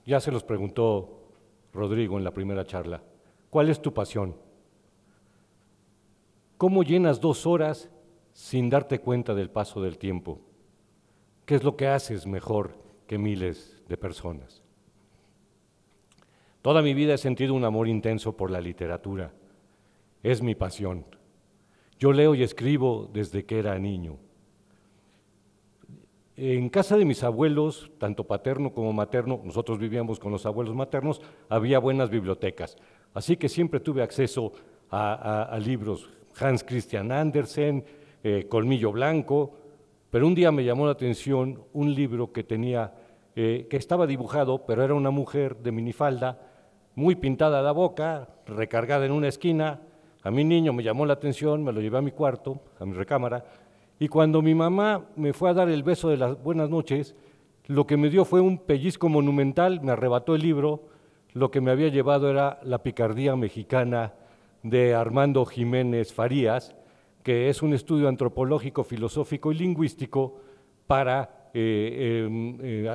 Ya se los preguntó Rodrigo en la primera charla. ¿Cuál es tu pasión? ¿Cómo llenas 2 horas sin darte cuenta del paso del tiempo? ¿Qué es lo que haces mejor que miles de personas? Toda mi vida he sentido un amor intenso por la literatura. Es mi pasión. Yo leo y escribo desde que era niño. En casa de mis abuelos, tanto paterno como materno, nosotros vivíamos con los abuelos maternos, había buenas bibliotecas. Así que siempre tuve acceso a libros, Hans Christian Andersen, Colmillo Blanco, pero un día me llamó la atención un libro que tenía, que estaba dibujado, pero era una mujer de minifalda, muy pintada la boca, recargada en una esquina. A mi niño me llamó la atención, me lo llevé a mi cuarto, a mi recámara, y cuando mi mamá me fue a dar el beso de las buenas noches, lo que me dio fue un pellizco monumental, me arrebató el libro, lo que me había llevado era La picardía mexicana de Armando Jiménez Farías, que es un estudio antropológico, filosófico y lingüístico para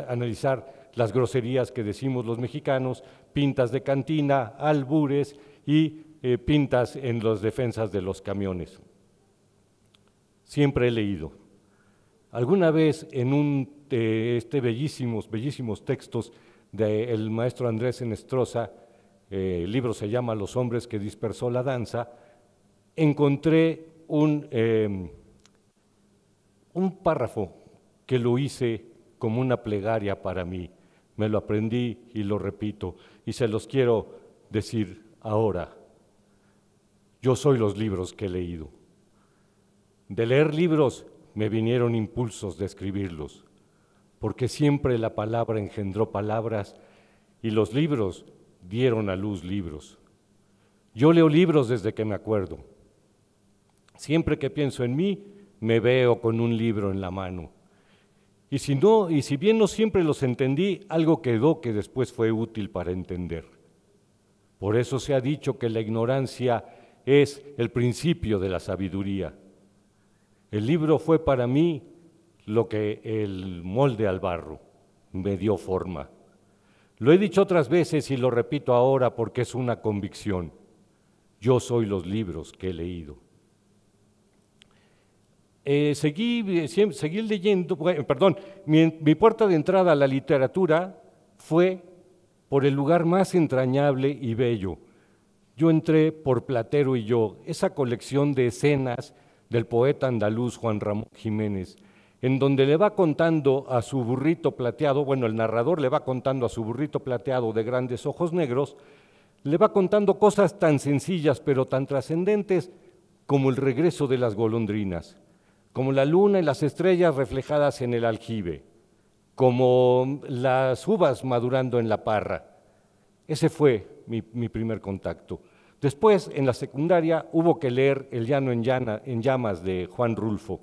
analizar las groserías que decimos los mexicanos, pintas de cantina, albures y pintas en las defensas de los camiones. Siempre he leído. Alguna vez en bellísimos textos del maestro Andrés Enestrosa, el libro se llama Los hombres que dispersó la danza, encontré un párrafo que lo hice como una plegaria para mí. Me lo aprendí y lo repito, y se los quiero decir ahora. Yo soy los libros que he leído. De leer libros me vinieron impulsos de escribirlos, porque siempre la palabra engendró palabras y los libros dieron a luz libros. Yo leo libros desde que me acuerdo. Siempre que pienso en mí, me veo con un libro en la mano. Y si bien no siempre los entendí, algo quedó que después fue útil para entender. Por eso se ha dicho que la ignorancia es el principio de la sabiduría. El libro fue para mí lo que el molde al barro me dio forma. Lo he dicho otras veces y lo repito ahora porque es una convicción. Yo soy los libros que he leído. Seguí leyendo, mi puerta de entrada a la literatura fue por el lugar más entrañable y bello. Yo entré por Platero y yo, esa colección de escenas del poeta andaluz Juan Ramón Jiménez, en donde le va contando a su burrito plateado, bueno, el narrador le va contando a su burrito plateado de grandes ojos negros, le va contando cosas tan sencillas pero tan trascendentes como el regreso de las golondrinas, como la luna y las estrellas reflejadas en el aljibe, como las uvas madurando en la parra. Ese fue mi primer contacto. Después, en la secundaria, hubo que leer El llano en llamas de Juan Rulfo.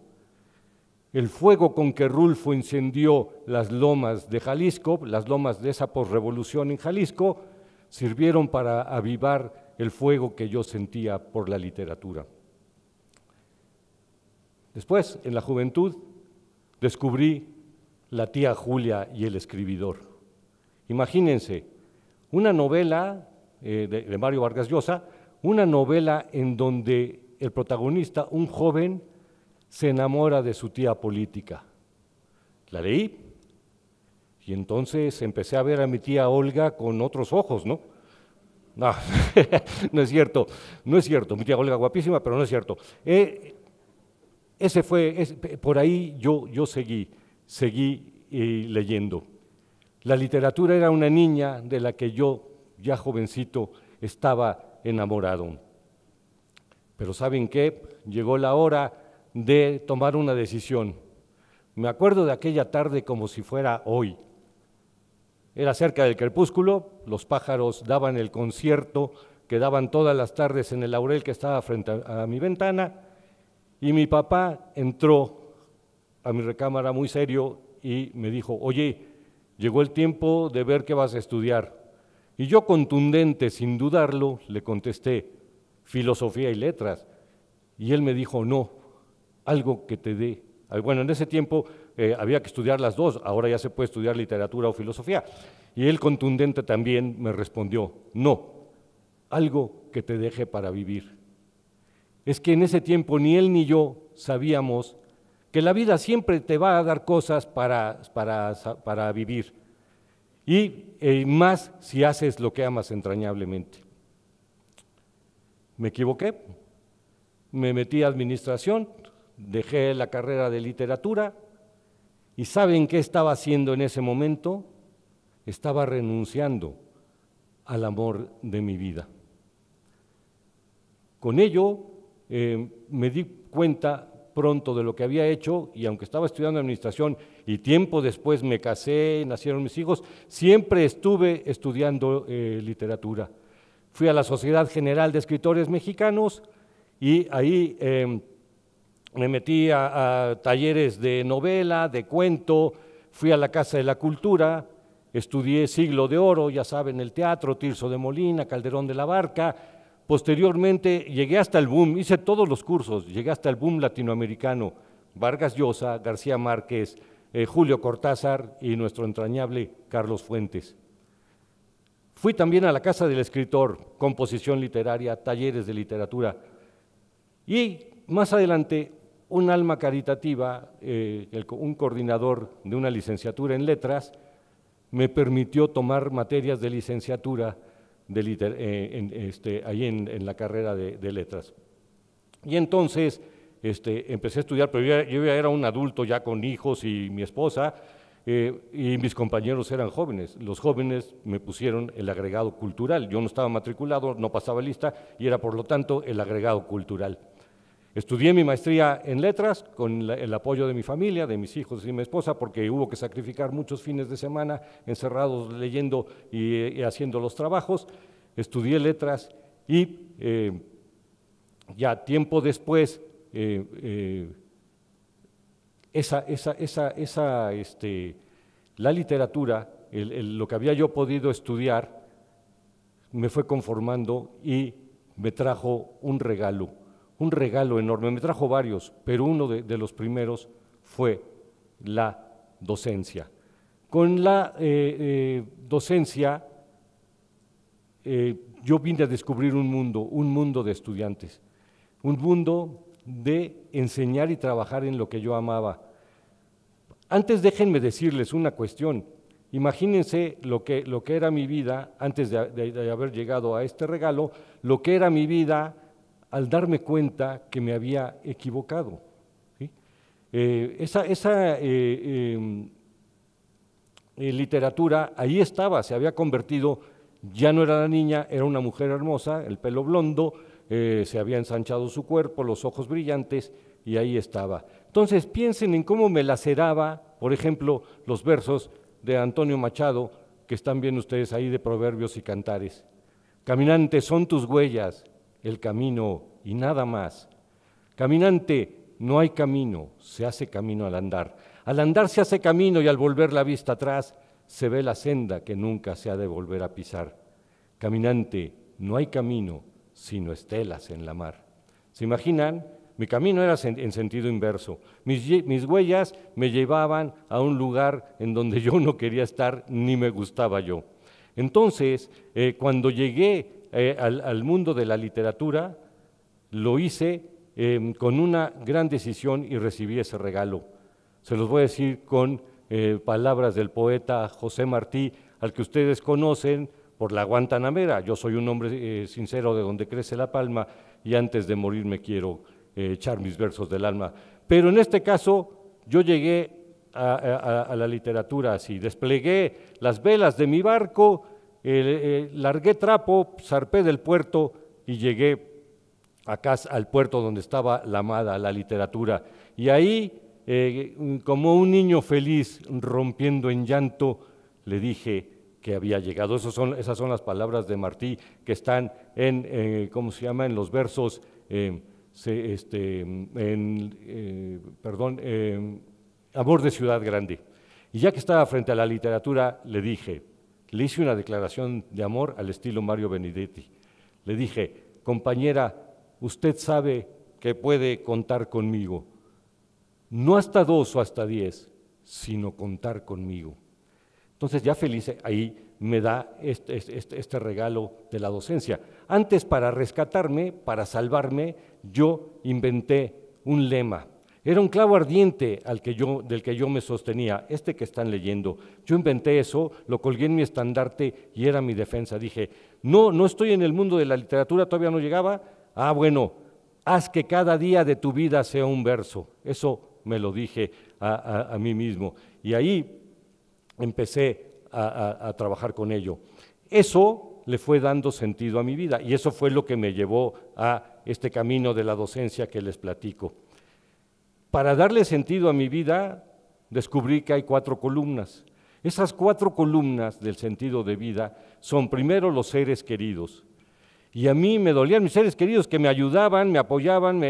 El fuego con que Rulfo incendió las lomas de Jalisco, las lomas de esa posrevolución en Jalisco, sirvieron para avivar el fuego que yo sentía por la literatura. Después, en la juventud, descubrí La tía Julia y el escribidor. Imagínense, una novela de Mario Vargas Llosa, una novela en donde el protagonista, un joven, se enamora de su tía política. La leí y entonces empecé a ver a mi tía Olga con otros ojos, ¿no? No, no es cierto, mi tía Olga guapísima, pero no es cierto. Por ahí yo seguí leyendo. La literatura era una niña de la que yo, ya jovencito, estaba enamorado. Pero ¿saben qué? Llegó la hora de tomar una decisión. Me acuerdo de aquella tarde como si fuera hoy. Era cerca del crepúsculo, los pájaros daban el concierto que daban todas las tardes en el laurel que estaba frente a mi ventana, y mi papá entró a mi recámara muy serio y me dijo: oye, llegó el tiempo de ver qué vas a estudiar. Y yo, contundente, sin dudarlo, le contesté: filosofía y letras. Y él me dijo: no, algo que te dé. Bueno, en ese tiempo había que estudiar las dos, ahora ya se puede estudiar literatura o filosofía. Y él contundente también me respondió, no, algo que te deje para vivir. Es que en ese tiempo ni él ni yo sabíamos que la vida siempre te va a dar cosas para vivir, y más si haces lo que amas entrañablemente. Me equivoqué, me metí a administración, dejé la carrera de literatura, y ¿saben qué estaba haciendo en ese momento? Estaba renunciando al amor de mi vida. Con ello me di cuenta pronto de lo que había hecho, y aunque estaba estudiando administración y tiempo después me casé, nacieron mis hijos, siempre estuve estudiando literatura. Fui a la Sociedad General de Escritores Mexicanos y ahí me metí a talleres de novela, de cuento, fui a la Casa de la Cultura, estudié Siglo de Oro, ya saben, el teatro, Tirso de Molina, Calderón de la Barca. Posteriormente llegué hasta el boom, hice todos los cursos, llegué hasta el boom latinoamericano, Vargas Llosa, García Márquez, Julio Cortázar y nuestro entrañable Carlos Fuentes. Fui también a la Casa del Escritor, composición literaria, talleres de literatura. Y más adelante, un alma caritativa, un coordinador de una licenciatura en letras, me permitió tomar materias de licenciatura ahí en la carrera de letras. Y entonces empecé a estudiar, pero yo ya era un adulto ya con hijos y mi esposa, y mis compañeros eran jóvenes. Los jóvenes me pusieron el agregado cultural. Yo no estaba matriculado, no pasaba lista y era por lo tanto el agregado cultural. Estudié mi maestría en letras con el apoyo de mi familia, de mis hijos y de mi esposa, porque hubo que sacrificar muchos fines de semana encerrados leyendo y haciendo los trabajos. Estudié letras y ya tiempo después la literatura, lo que había yo podido estudiar, me fue conformando y me trajo un regalo enorme. Me trajo varios, pero uno de los primeros fue la docencia. Con la docencia yo vine a descubrir un mundo de estudiantes, un mundo de enseñar y trabajar en lo que yo amaba. Antes déjenme decirles una cuestión. Imagínense lo que era mi vida, antes de haber llegado a este regalo, lo que era mi vida al darme cuenta que me había equivocado. ¿Sí? Esa literatura ahí estaba, se había convertido, ya no era la niña, era una mujer hermosa, el pelo blondo, se había ensanchado su cuerpo, los ojos brillantes, y ahí estaba. Entonces piensen en cómo me laceraba, por ejemplo, los versos de Antonio Machado, que están viendo ustedes ahí de Proverbios y Cantares. Caminante, son tus huellas, el camino y nada más. Caminante, no hay camino, se hace camino al andar. Al andar se hace camino y al volver la vista atrás se ve la senda que nunca se ha de volver a pisar. Caminante, no hay camino, sino estelas en la mar. ¿Se imaginan? Mi camino era en sentido inverso. Mis huellas me llevaban a un lugar en donde yo no quería estar ni me gustaba yo. Entonces, cuando llegué al mundo de la literatura, lo hice con una gran decisión y recibí ese regalo. Se los voy a decir con palabras del poeta José Martí, al que ustedes conocen por la Guantanamera. Yo soy un hombre sincero de donde crece la palma y antes de morir me quiero echar mis versos del alma. Pero en este caso yo llegué a la literatura así, desplegué las velas de mi barco, largué trapo, zarpé del puerto y llegué acá al puerto donde estaba la amada, la literatura. Y ahí, como un niño feliz rompiendo en llanto, le dije que había llegado. Esas son las palabras de Martí que están en, ¿cómo se llama?, en los versos, Amor de Ciudad Grande. Y ya que estaba frente a la literatura, le hice una declaración de amor al estilo Mario Benedetti. Le dije, compañera, usted sabe que puede contar conmigo, no hasta 2 o hasta 10, sino contar conmigo. Entonces ya feliz, ahí me da este regalo de la docencia. Antes, para rescatarme, para salvarme, yo inventé un lema. Era un clavo ardiente del que yo me sostenía, este que están leyendo. Yo inventé eso, lo colgué en mi estandarte y era mi defensa. Dije, no estoy en el mundo de la literatura, todavía no llegaba. Bueno, haz que cada día de tu vida sea un verso. Eso me lo dije a mí mismo. Y ahí empecé a trabajar con ello. Eso le fue dando sentido a mi vida y eso fue lo que me llevó a este camino de la docencia que les platico. Para darle sentido a mi vida, descubrí que hay 4 columnas. Esas 4 columnas del sentido de vida son, primero, los seres queridos. Y a mí me dolían mis seres queridos que me ayudaban, me apoyaban,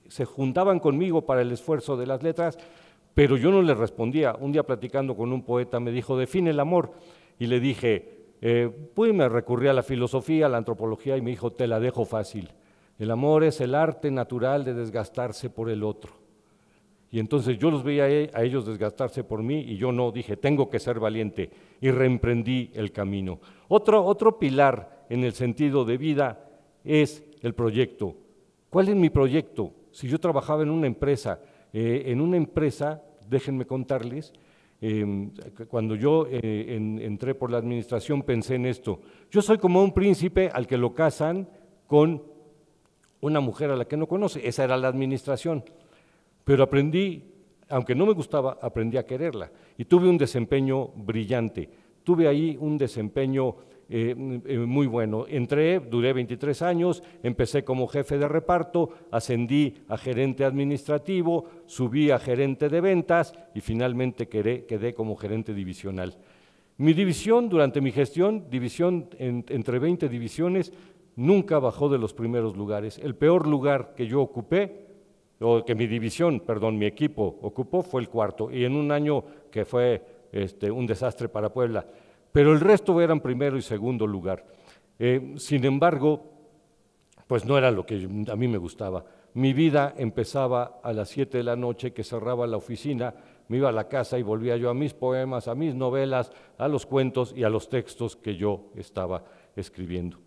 se juntaban conmigo para el esfuerzo de las letras, pero yo no les respondía. Un día, platicando con un poeta, me dijo, define el amor. Y le dije, pues me recurrí a la filosofía, a la antropología, y me dijo, te la dejo fácil. El amor es el arte natural de desgastarse por el otro. Y entonces yo los veía a ellos desgastarse por mí y yo no, dije, tengo que ser valiente y reemprendí el camino. Otro pilar en el sentido de vida es el proyecto. ¿Cuál es mi proyecto? Si yo trabajaba en una empresa, déjenme contarles, cuando yo entré por la administración pensé en esto. Yo soy como un príncipe al que lo casan con una mujer a la que no conoce, esa era la administración. Pero aprendí, aunque no me gustaba, aprendí a quererla y tuve un desempeño brillante. Tuve ahí un desempeño muy bueno. Duré 23 años, empecé como jefe de reparto, ascendí a gerente administrativo, subí a gerente de ventas y finalmente quedé como gerente divisional. Mi división, durante mi gestión, entre 20 divisiones, nunca bajó de los primeros lugares. El peor lugar que yo ocupé, o que mi equipo ocupó, fue el 4º, y en un año que fue un desastre para Puebla, pero el resto eran primero y segundo lugar. Sin embargo, pues no era lo que a mí me gustaba. Mi vida empezaba a las 7 de la noche, que cerraba la oficina, me iba a la casa y volvía yo a mis poemas, a mis novelas, a los cuentos y a los textos que yo estaba escribiendo.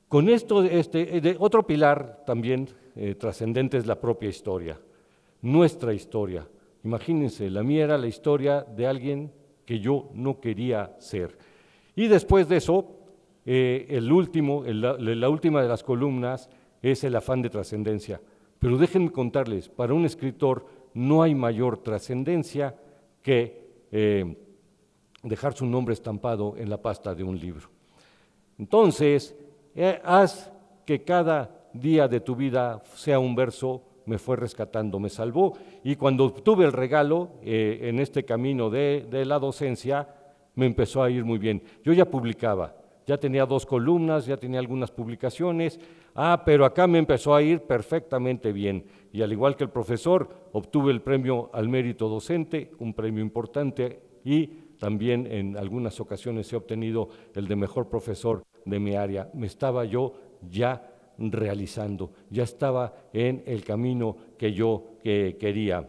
Con esto, otro pilar también trascendente es la propia historia, nuestra historia. Imagínense, la mía era la historia de alguien que yo no quería ser. Y después de eso, la última de las columnas es el afán de trascendencia. Pero déjenme contarles, para un escritor no hay mayor trascendencia que dejar su nombre estampado en la pasta de un libro. Entonces, haz que cada día de tu vida sea un verso, me fue rescatando, me salvó. Y cuando tuve el regalo en este camino de la docencia, me empezó a ir muy bien. Yo ya publicaba, ya tenía 2 columnas, ya tenía algunas publicaciones, pero acá me empezó a ir perfectamente bien. Y al igual que el profesor, obtuve el premio al mérito docente, un premio importante, y también en algunas ocasiones he obtenido el de mejor profesor de mi área. Me estaba yo ya realizando, ya estaba en el camino que yo quería.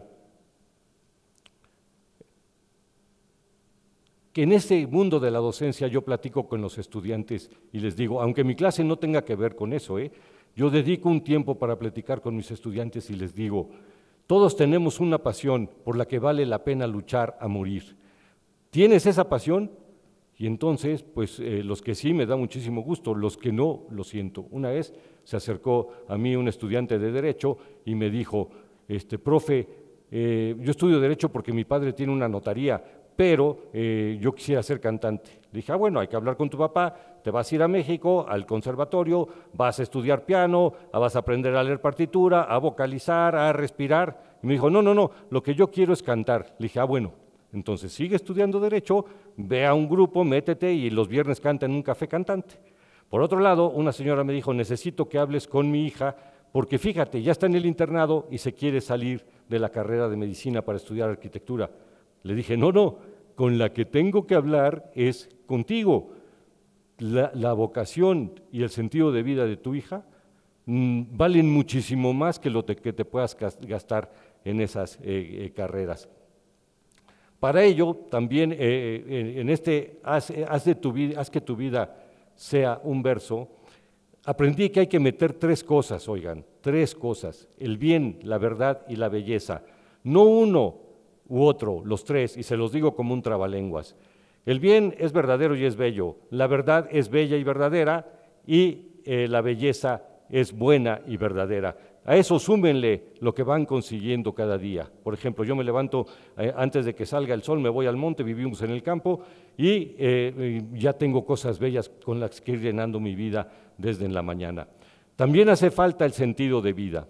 Que en ese mundo de la docencia yo platico con los estudiantes y les digo, aunque mi clase no tenga que ver con eso, yo dedico un tiempo para platicar con mis estudiantes y les digo, todos tenemos una pasión por la que vale la pena luchar a morir. ¿Tienes esa pasión? Y entonces, pues los que sí me da muchísimo gusto, los que no, lo siento. Una vez se acercó a mí un estudiante de Derecho y me dijo, profe, yo estudio Derecho porque mi padre tiene una notaría, pero yo quisiera ser cantante. Le dije, bueno, hay que hablar con tu papá, te vas a ir a México, al conservatorio, vas a estudiar piano, vas a aprender a leer partitura, a vocalizar, a respirar. Y me dijo, no, lo que yo quiero es cantar. Le dije, bueno, entonces sigue estudiando Derecho, ve a un grupo, métete y los viernes canta en un café cantante. Por otro lado, una señora me dijo, necesito que hables con mi hija, porque fíjate, ya está en el internado y se quiere salir de la carrera de medicina para estudiar arquitectura. Le dije, no, con la que tengo que hablar es contigo. La vocación y el sentido de vida de tu hija valen muchísimo más que lo que te puedas gastar en esas carreras. Para ello, también en este haz que tu vida sea un verso, aprendí que hay que meter tres cosas, oigan, tres cosas: el bien, la verdad y la belleza. No uno u otro, los tres, y se los digo como un trabalenguas. El bien es verdadero y es bello, la verdad es bella y verdadera, y la belleza es buena y verdadera. A eso súmenle lo que van consiguiendo cada día. Por ejemplo, yo me levanto antes de que salga el sol, me voy al monte, vivimos en el campo, y ya tengo cosas bellas con las que ir llenando mi vida desde en la mañana. También hace falta el sentido de vida,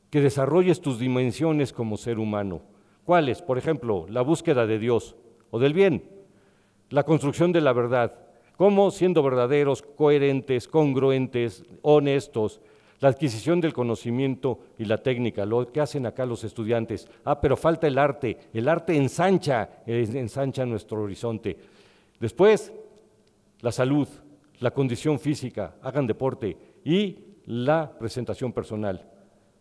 que desarrolles tus dimensiones como ser humano. ¿Cuáles? Por ejemplo, la búsqueda de Dios o del bien, la construcción de la verdad, cómo siendo verdaderos, coherentes, congruentes, honestos, la adquisición del conocimiento y la técnica, lo que hacen acá los estudiantes. Pero falta el arte ensancha nuestro horizonte. Después, la salud, la condición física, hagan deporte, y la presentación personal.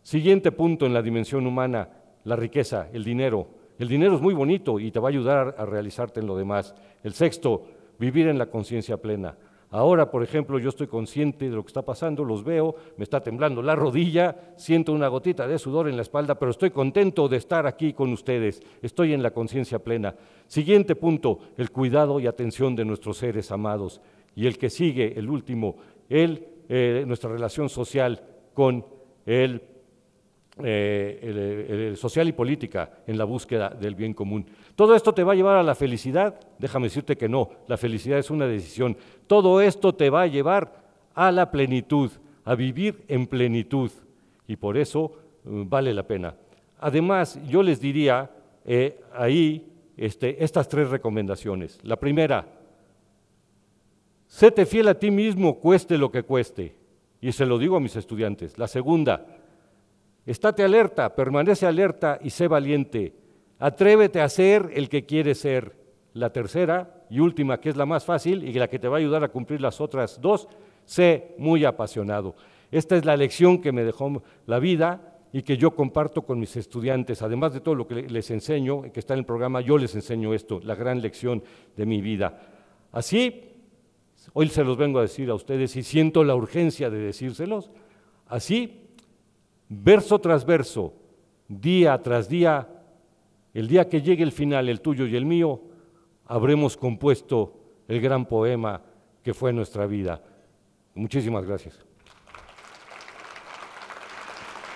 Siguiente punto en la dimensión humana, la riqueza, el dinero. El dinero es muy bonito y te va a ayudar a realizarte en lo demás. El sexto, vivir en la conciencia plena. Ahora, por ejemplo, yo estoy consciente de lo que está pasando, los veo, me está temblando la rodilla, siento una gotita de sudor en la espalda, pero estoy contento de estar aquí con ustedes, estoy en la conciencia plena. Siguiente punto, el cuidado y atención de nuestros seres amados. Y el que sigue, el último, nuestra relación social con el social y política en la búsqueda del bien común. ¿Todo esto te va a llevar a la felicidad? Déjame decirte que no, la felicidad es una decisión. Todo esto te va a llevar a la plenitud, a vivir en plenitud, y por eso vale la pena. Además, yo les diría estas tres recomendaciones. La primera: séte fiel a ti mismo, cueste lo que cueste, y se lo digo a mis estudiantes. La segunda: estate alerta, permanece alerta y sé valiente. Atrévete a ser el que quieres ser. La tercera y última, que es la más fácil y la que te va a ayudar a cumplir las otras dos: sé muy apasionado. Esta es la lección que me dejó la vida y que yo comparto con mis estudiantes. Además de todo lo que les enseño, que está en el programa, yo les enseño esto, la gran lección de mi vida. Así, hoy se los vengo a decir a ustedes y siento la urgencia de decírselos. Así, verso tras verso, día tras día, el día que llegue el final, el tuyo y el mío, habremos compuesto el gran poema que fue nuestra vida. Muchísimas gracias.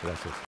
Gracias.